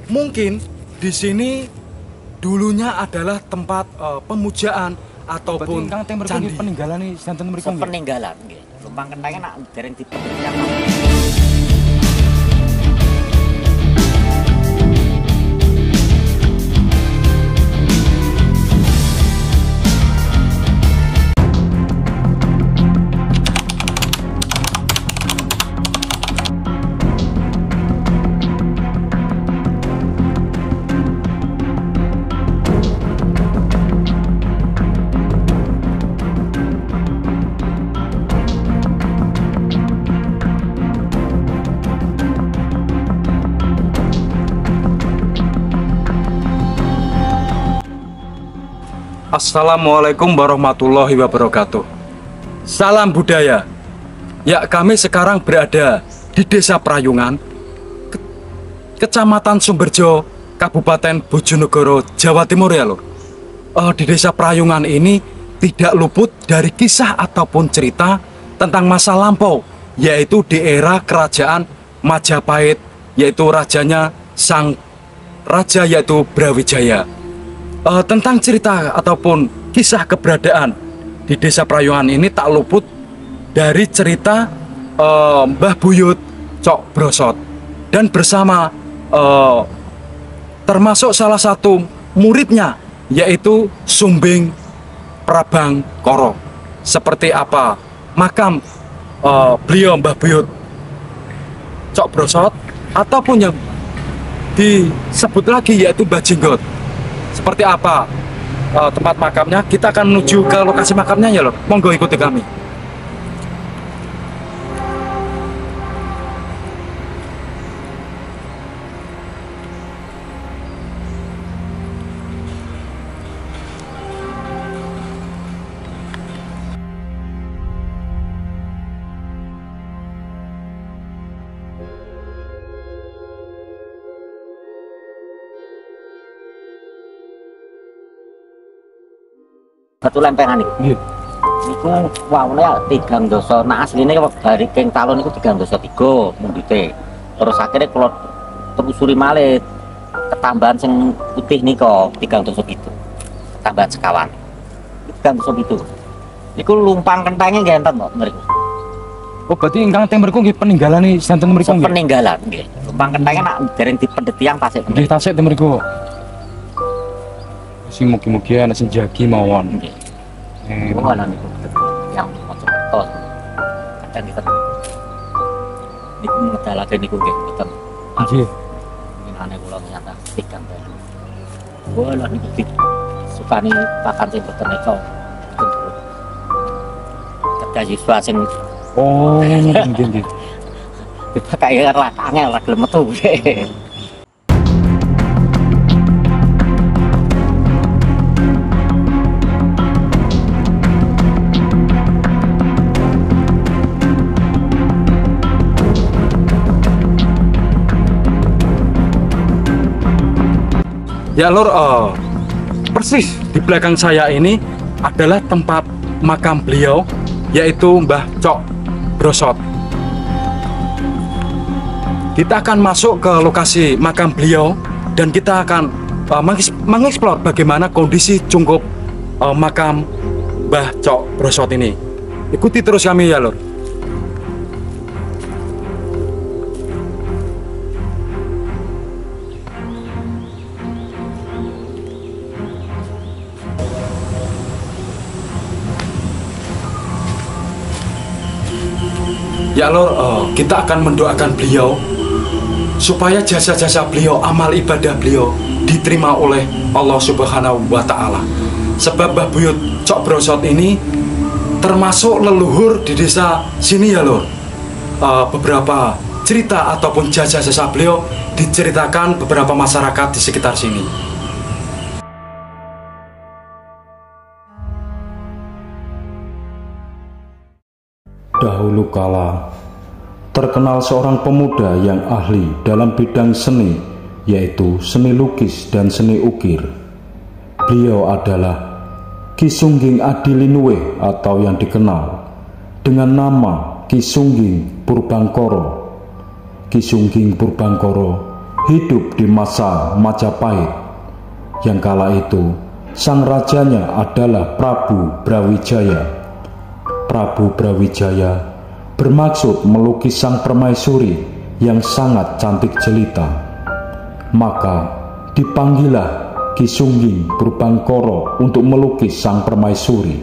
Mungkin di sini dulunya adalah tempat pemujaan ataupun candi. Peninggalan nih santen mriku nggih. Peninggalan nggih. Lumpang Kentenge nak dereng dipendhetikan. Assalamualaikum warahmatullahi wabarakatuh. Salam budaya. Ya, kami sekarang berada di Desa Prayungan, Kecamatan Sumberjo, Kabupaten Bojonegoro, Jawa Timur ya lur. Di Desa Prayungan ini tidak luput dari kisah ataupun cerita tentang masa lampau, yaitu di era kerajaan Majapahit, yaitu rajanya sang raja yaitu Brawijaya. Tentang cerita ataupun kisah keberadaan di Desa Prayungan ini tak luput dari cerita Mbah Buyut Cok Brosot, dan bersama termasuk salah satu muridnya yaitu Sumbing Prabang Koro. Seperti apa makam beliau Mbah Buyut Cok Brosot ataupun yang disebut lagi yaitu Mbah Jenggot. Seperti apa tempat makamnya, kita akan menuju ke lokasi makamnya ya loh. Monggo ikuti kami. Batu lempengan iki. Niku waune 3 dosa. Nah asline dari keng talon niku 3 dosa 3 mundute. Terus akhirnya kalau telusuri malih ketambahan sing putih nika 3 dosa 7. Ketambahan sekawan. 3 dosa 7. Niku lumpang kentenge nggih enten kok mriku. Oh berarti ingkang teng mriku nggih peninggalan nih santen mriku nggih. Peninggalan nggih. Lumpang kentenge nak dereng dipendhet tiyang tasik. Nggih tasik teng mriku. Sing mugi-mugi ana sing jagi mawon. Nggih. Ana niku yang Mojokerto. Kadang kita niku ngedalake niku nggih mboten. Nggih. Minane kula nyata tigang telu. Wala niku sukani pakan sing boten eka. Kedah siswa sing nggih. Dipakai lah angel ra gelem metu. Ya lur, persis di belakang saya ini adalah tempat makam beliau yaitu Mbah Cok Brosot. Kita akan masuk ke lokasi makam beliau dan kita akan mengeksplor bagaimana kondisi cungkup makam Mbah Cok Brosot ini. Ikuti terus kami ya lur. Ya lor, kita akan mendoakan beliau supaya jasa-jasa beliau, amal ibadah beliau diterima oleh Allah Subhanahu wa Ta'ala. Sebab Mbah Buyut Cok Brosot ini termasuk leluhur di desa sini ya lor. Beberapa cerita ataupun jasa-jasa beliau diceritakan beberapa masyarakat di sekitar sini. Dahulu kala, terkenal seorang pemuda yang ahli dalam bidang seni, yaitu seni lukis dan seni ukir. Beliau adalah Ki Sungging Adilinue atau yang dikenal dengan nama Ki Sungging Purbangkoro. Ki Sungging Purbangkoro hidup di masa Majapahit, yang kala itu sang rajanya adalah Prabu Brawijaya. Prabu Brawijaya bermaksud melukis sang permaisuri yang sangat cantik jelita. Maka dipanggillah Ki Sungging Purbangkara untuk melukis sang permaisuri.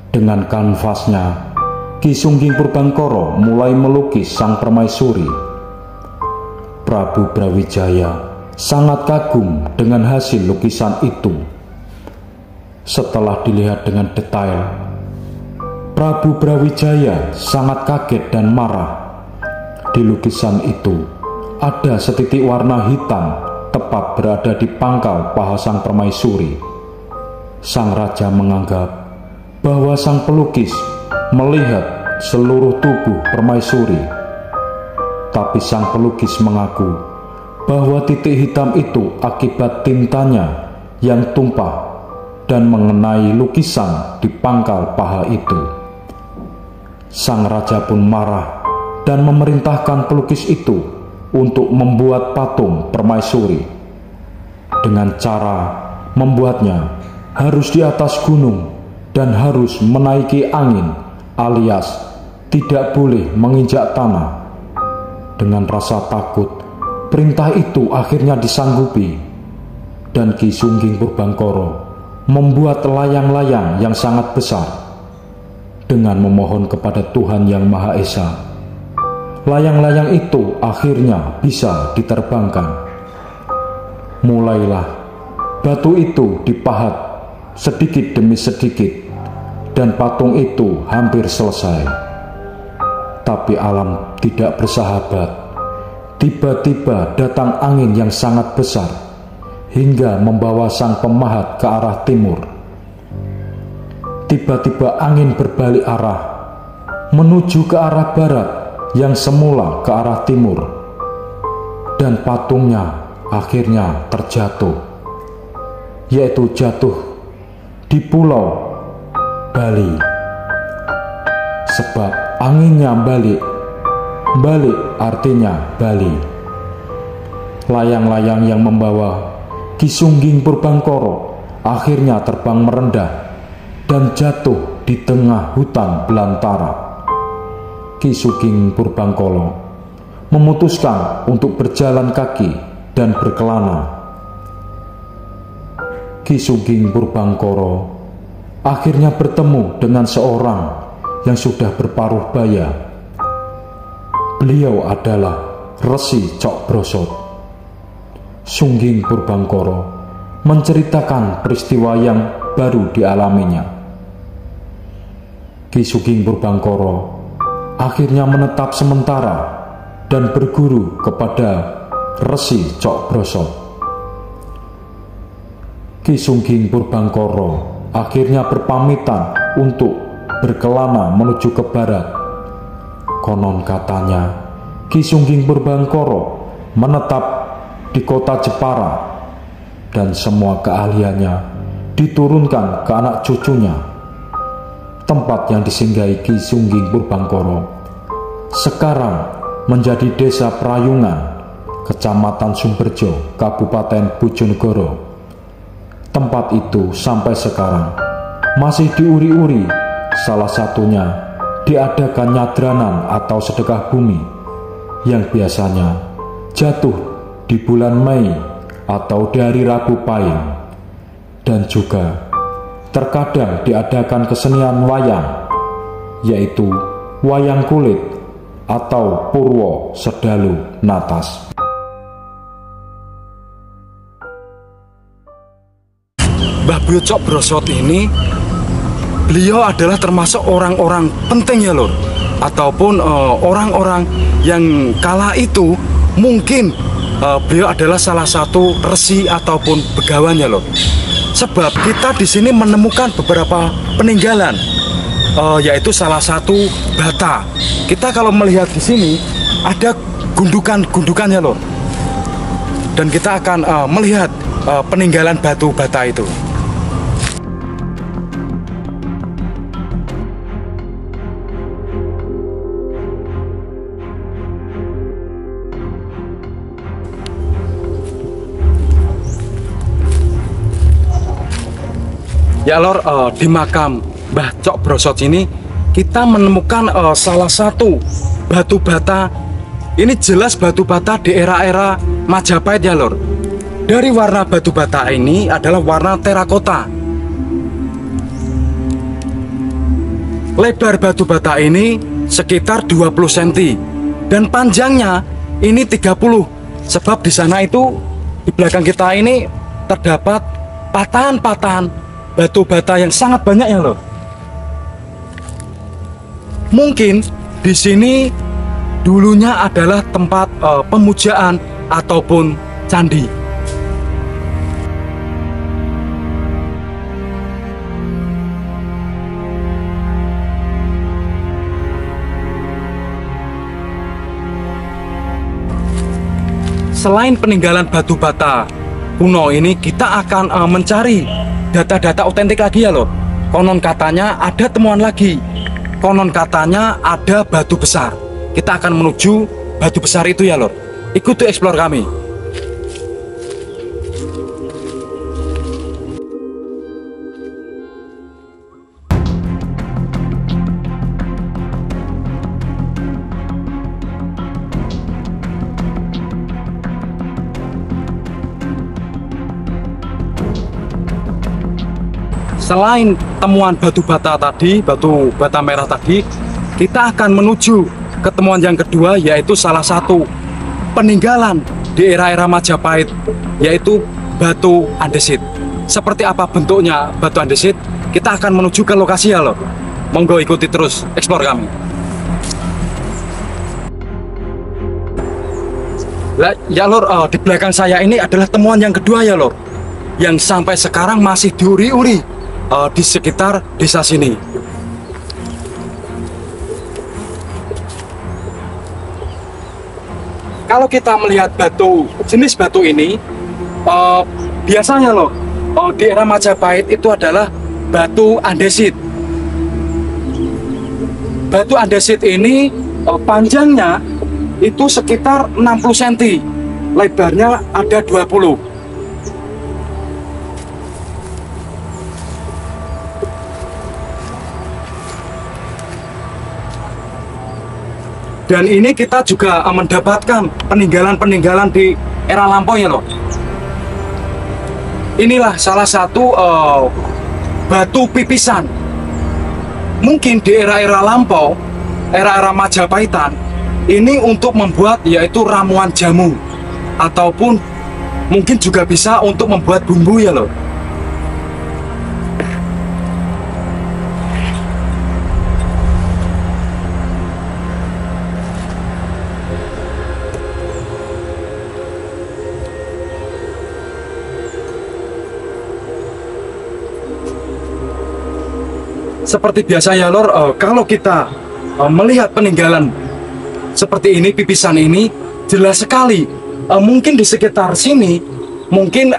Dengan kanvasnya, Ki Sungging Purbangkara mulai melukis sang permaisuri. Prabu Brawijaya sangat kagum dengan hasil lukisan itu. Setelah dilihat dengan detail, Prabu Brawijaya sangat kaget dan marah. Di lukisan itu ada setitik warna hitam tepat berada di pangkal paha sang permaisuri. Sang raja menganggap bahwa sang pelukis melihat seluruh tubuh permaisuri. Tapi sang pelukis mengaku bahwa titik hitam itu akibat tintanya yang tumpah dan mengenai lukisan di pangkal paha itu. Sang raja pun marah dan memerintahkan pelukis itu untuk membuat patung permaisuri. Dengan cara membuatnya harus di atas gunung dan harus menaiki angin, alias tidak boleh menginjak tanah. Dengan rasa takut, perintah itu akhirnya disanggupi, dan Ki Sungging Purbangkara membuat layang-layang yang sangat besar. Dengan memohon kepada Tuhan Yang Maha Esa, layang-layang itu akhirnya bisa diterbangkan. Mulailah batu itu dipahat sedikit demi sedikit, dan patung itu hampir selesai. Tapi alam tidak bersahabat. Tiba-tiba datang angin yang sangat besar hingga membawa sang pemahat ke arah timur. Tiba-tiba angin berbalik arah menuju ke arah barat yang semula ke arah timur, dan patungnya akhirnya terjatuh, yaitu jatuh di Pulau Bali. Sebab anginnya balik, balik artinya Bali. Layang-layang yang membawa Ki Sungging Purbangkara akhirnya terbang merendah dan jatuh di tengah hutan belantara. Ki Sungging Purbangkara memutuskan untuk berjalan kaki dan berkelana. Ki Sungging Purbangkara akhirnya bertemu dengan seorang yang sudah berparuh baya. Beliau adalah Resi Cok Brosot. Sungging Purbangkara menceritakan peristiwa yang baru dialaminya. Ki Sungging Purbangkara akhirnya menetap sementara dan berguru kepada Resi Cok Brosot. Ki Sungging Purbangkara akhirnya berpamitan untuk berkelana menuju ke barat. Konon katanya Ki Sungging Purbangkara menetap di kota Jepara, dan semua keahliannya diturunkan ke anak cucunya. Tempat yang disinggahi Ki Sungging Purbangkara sekarang menjadi Desa Prayungan, Kecamatan Sumberjo, Kabupaten Bojonegoro. Tempat itu sampai sekarang masih diuri-uri, salah satunya diadakan nyadranan atau sedekah bumi yang biasanya jatuh di bulan Mei atau di hari Rabu Pahing, dan juga terkadang diadakan kesenian wayang, yaitu wayang kulit atau Purwo Sedalu Natas. Mbah Buyut Cok Brosot ini, beliau adalah termasuk orang-orang penting ya lur, ataupun orang-orang yang kala itu mungkin beliau adalah salah satu resi ataupun begawan ya lur. Sebab kita di sini menemukan beberapa peninggalan, yaitu salah satu bata. Kita kalau melihat di sini ada gundukan-gundukannya lur, dan kita akan melihat peninggalan batu bata itu. Ya lor, di makam Mbah Cok Brosot ini kita menemukan salah satu batu bata. Ini jelas batu bata di era-era Majapahit ya lor. Dari warna batu bata ini adalah warna terakota. Lebar batu bata ini sekitar 20 cm dan panjangnya ini 30. Sebab di sana itu di belakang kita ini terdapat patahan-patahan batu bata yang sangat banyak ya loh. Mungkin di sini dulunya adalah tempat pemujaan ataupun candi. Selain peninggalan batu bata kuno ini, kita akan mencari data-data otentik lagi ya loh. Konon katanya ada temuan lagi. Konon katanya ada batu besar. Kita akan menuju batu besar itu ya lor. Ikuti explore kami. Selain temuan batu bata tadi, batu bata merah tadi, kita akan menuju ke temuan yang kedua, yaitu salah satu peninggalan di era-era Majapahit, yaitu batu andesit. Seperti apa bentuknya batu andesit? Kita akan menuju ke lokasi ya loh. Monggo ikuti terus explore kami. Lah, ya lor, di belakang saya ini adalah temuan yang kedua ya lor, yang sampai sekarang masih diuri-uri di sekitar desa sini. Kalau kita melihat jenis batu ini, biasanya loh, di era Majapahit itu adalah batu andesit. Batu andesit ini panjangnya itu sekitar 60 cm, lebarnya ada 20. Dan ini kita juga mendapatkan peninggalan-peninggalan di era lampau ya loh. Inilah salah satu batu pipisan. Mungkin di era-era lampau, era-era Majapahitan, ini untuk membuat yaitu ramuan jamu. Ataupun mungkin juga bisa untuk membuat bumbu ya loh. Seperti biasa ya lor, kalau kita melihat peninggalan seperti ini, pipisan ini, jelas sekali mungkin di sekitar sini, mungkin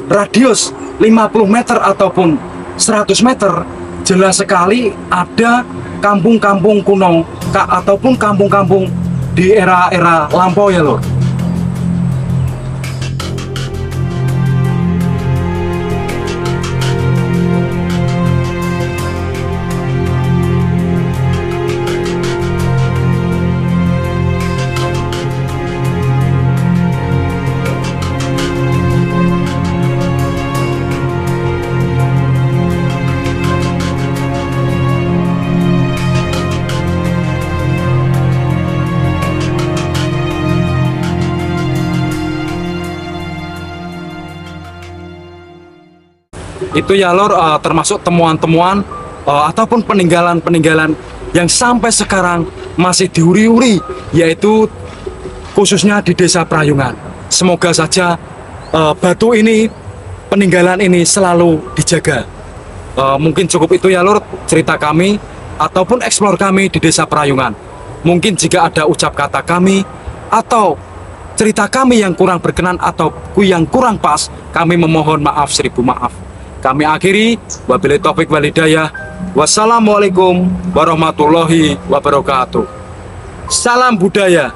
radius 50 meter ataupun 100 meter, jelas sekali ada kampung-kampung kuno ataupun kampung-kampung di era-era lampau ya lor. Itu ya lor, termasuk temuan-temuan ataupun peninggalan-peninggalan yang sampai sekarang masih diuri-uri, yaitu khususnya di desa Prayungan. Semoga saja batu ini, peninggalan ini selalu dijaga. Mungkin cukup itu ya lor, cerita kami ataupun eksplor kami di desa Prayungan. Mungkin jika ada ucap kata kami atau cerita kami yang kurang berkenan atau yang kurang pas, kami memohon maaf 1000 maaf. Kami akhiri, wabillahi taufik wal hidayah. Wassalamualaikum warahmatullahi wabarakatuh. Salam budaya.